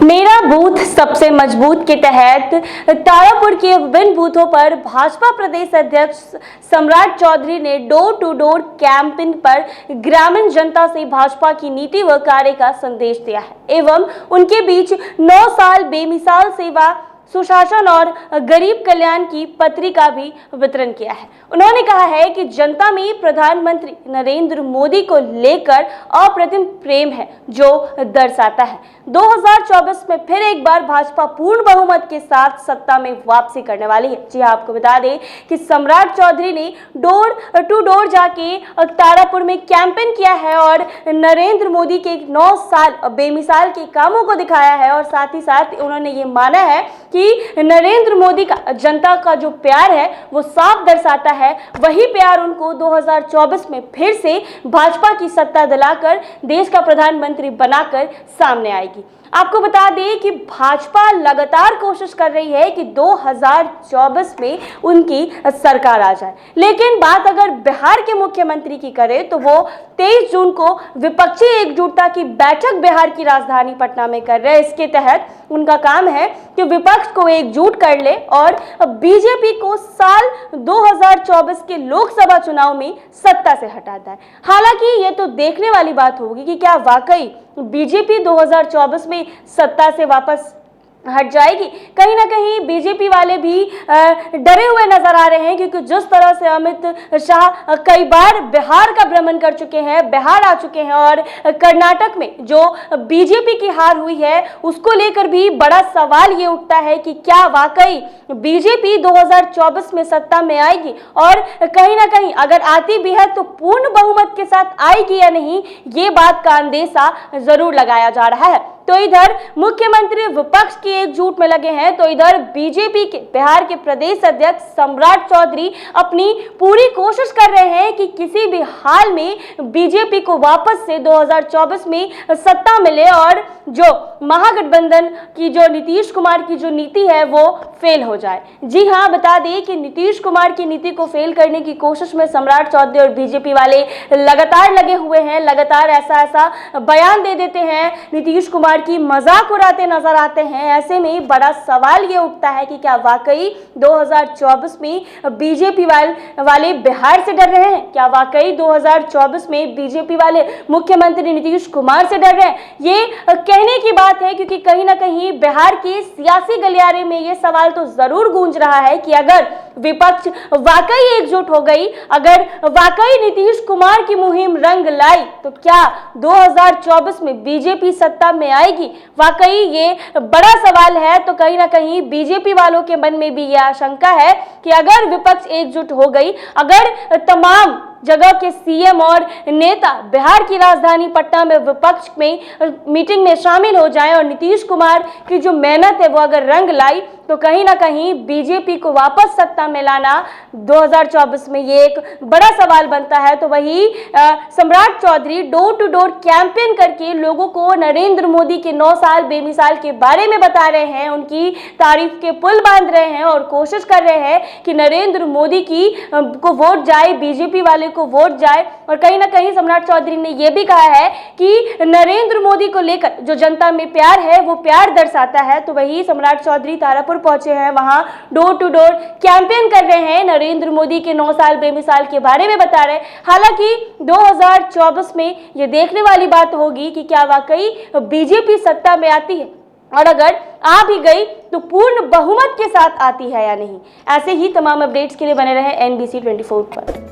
मेरा बूथ सबसे मजबूत के तहत तारापुर के विभिन्न बूथों पर भाजपा प्रदेश अध्यक्ष सम्राट चौधरी ने डोर टू डोर कैंपेन पर ग्रामीण जनता से भाजपा की नीति व कार्य का संदेश दिया है एवं उनके बीच 9 साल बेमिसाल सेवा, सुशासन और गरीब कल्याण की पत्रिका भी वितरण किया है। उन्होंने कहा है कि जनता में प्रधानमंत्री नरेंद्र मोदी को लेकर अप्रतिम प्रेम है, जो दर्शाता है 2024 में फिर एक बार भाजपा पूर्ण बहुमत के साथ सत्ता में वापसी करने वाली है। जी आपको बता दें कि सम्राट चौधरी ने डोर टू डोर जाके तारापुर में कैंपेन किया है और नरेंद्र मोदी के 9 साल बेमिसाल के कामों को दिखाया है और साथ ही साथ उन्होंने ये माना है कि नरेंद्र मोदी का जनता का जो प्यार है वो साफ दर्शाता है। वही प्यार उनको 2024 में फिर से भाजपा की सत्ता दिलाकर देश का प्रधानमंत्री बनाकर सामने आएगी। आपको बता दें कि भाजपा लगातार कोशिश कर रही है कि 2024 में उनकी सरकार आ जाए, लेकिन बात अगर बिहार के मुख्यमंत्री की करें तो वो 23 जून को विपक्षी एकजुटता की बैठक बिहार की राजधानी पटना में कर रहे हैं। इसके तहत उनका काम है कि विपक्ष को एकजुट कर ले और बीजेपी को साल 2024 के लोकसभा चुनाव में सत्ता से हटा दें। हालांकि ये तो देखने वाली बात होगी कि क्या वाकई बीजेपी 2024 में सत्ता से वापस हट जाएगी। कहीं ना कहीं बीजेपी वाले भी डरे हुए नजर आ रहे हैं, क्योंकि जिस तरह से अमित शाह कई बार बिहार का भ्रमण कर चुके हैं, बिहार आ चुके हैं और कर्नाटक में जो बीजेपी की हार हुई है उसको लेकर भी बड़ा सवाल ये उठता है कि क्या वाकई बीजेपी 2024 में सत्ता में आएगी और कहीं ना कहीं अगर आती भी है तो पूर्ण बहुमत के साथ आएगी या नहीं, ये बात का अंदेशा जरूर लगाया जा रहा है। तो इधर मुख्यमंत्री विपक्ष की एकजुट में लगे हैं, तो इधर बीजेपी के बिहार के प्रदेश अध्यक्ष सम्राट चौधरी अपनी पूरी कोशिश कर रहे हैं कि किसी भी हाल में बीजेपी को वापस से 2024 में सत्ता मिले और जो महागठबंधन की जो नीतीश कुमार की जो नीति है वो फेल हो जाए। जी हाँ, बता दें कि नीतीश कुमार की नीति को फेल करने की कोशिश में सम्राट चौधरी और बीजेपी वाले लगातार लगे हुए हैं, लगातार ऐसा बयान दे देते हैं, नीतीश कुमार की मजाक उड़ाते नजर आते हैं। ऐसे में बड़ा सवाल ये उठता है कि क्या वाकई 2024 में बीजेपी वाले बिहार से डर रहे हैं? क्या वाकई 2024 में बीजेपी वाले मुख्यमंत्री नीतीश कुमार से डर रहे हैं? ये कहने की बात है, क्योंकि कहीं ना कहीं बिहार के सियासी गलियारे में ये सवाल तो जरूर गूंज रहा है कि अगर विपक्ष वाकई एकजुट हो गई, अगर वाकई नीतीश कुमार की मुहिम रंग लाई, तो क्या 2024 में बीजेपी सत्ता में आएगी? वाकई ये बड़ा सवाल है। तो कहीं ना कहीं बीजेपी वालों के मन में भी यह आशंका है कि अगर विपक्ष एकजुट हो गई, अगर तमाम जगह के सीएम और नेता बिहार की राजधानी पटना में विपक्ष में मीटिंग में शामिल हो जाएं और नीतीश कुमार की जो मेहनत है वो अगर रंग लाई, तो कहीं ना कहीं बीजेपी को वापस सत्ता में लाना 2024 में ये एक बड़ा सवाल बनता है। तो वही Samrat Choudhary door to door campaign करके लोगों को नरेंद्र मोदी के 9 साल बेमिसाल के बारे में बता रहे हैं, उनकी तारीफ के पुल बांध रहे हैं और कोशिश कर रहे हैं कि नरेंद्र मोदी को वोट जाए, बीजेपी वाले को वोट जाए। और कहीं ना कहीं सम्राट चौधरी ने यह भी कहा है कि नरेंद्र मोदी को लेकर जो जनता में प्यार है वो प्यार दर्शाता है। तो वही सम्राट चौधरी तारापुर पहुंचे हैं, वहां डोर टू डोर कैंपेन कर रहे हैं, नरेंद्र मोदी के 9 साल बेमिसाल के बारे में बता रहे हैं। हालांकि 2024 में यह देखने वाली बात होगी कि क्या वाकई बीजेपी सत्ता में आती है और अगर आ भी गई तो पूर्ण बहुमत के साथ आती है या नहीं। ऐसे ही तमाम अपडेट्स के लिए बने रहे NBC 24 पर।